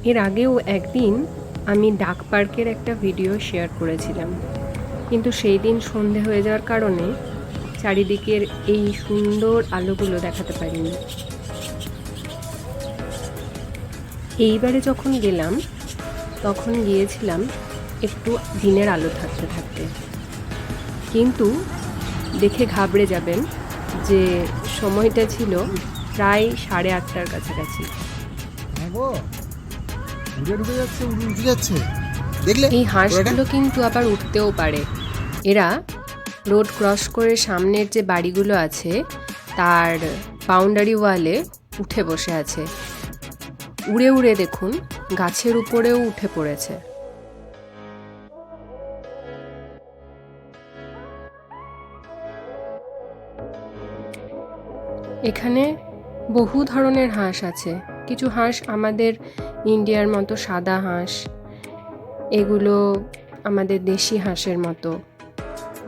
এর আগেও একদিন আমি ডাক পার্কের একটা ভিডিও শেয়ার করেছিলাম, কিন্তু সেই দিন সন্ধে হয়ে যাওয়ার কারণে চারিদিকের এই সুন্দর আলোগুলো দেখাতে পারিনি। এইবারে যখন গেলাম তখন গিয়েছিলাম একটু দিনের আলো থাকতে থাকতে, কিন্তু দেখে ঘাবড়ে যাবেন যে সময়টা ছিল প্রায় 8:30টার কাছাকাছি। এই হাঁসগুলো কিন্তু আবার উঠতেও পারে। এরা রোড ক্রস করে সামনের যে বাড়িগুলো আছে তার বাউন্ডারি ওয়ালে উঠে বসে আছে। উড়ে উড়ে দেখুন গাছের উপরেও উঠে পড়েছে। এখানে বহু ধরনের হাঁস আছে। কিছু হাঁস আমাদের ইন্ডিয়ার মতো সাদা হাঁস, এগুলো আমাদের দেশি হাঁসের মতো।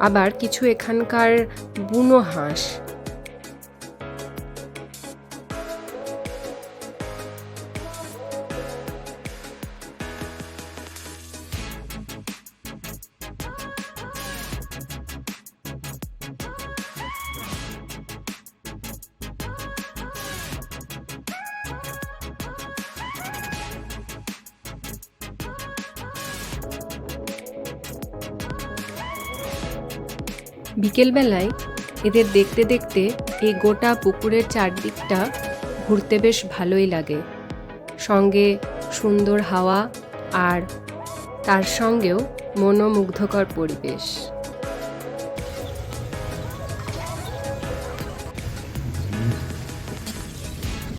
আবার কিছু এখানকার বুনো হাঁস। বিকেলবেলায় এদের দেখতে দেখতে এই গোটা পুকুরের চারদিকটা ঘুরতে বেশ ভালোই লাগে। সঙ্গে সুন্দর হাওয়া আর তার সঙ্গেও মনোমুগ্ধকর পরিবেশ।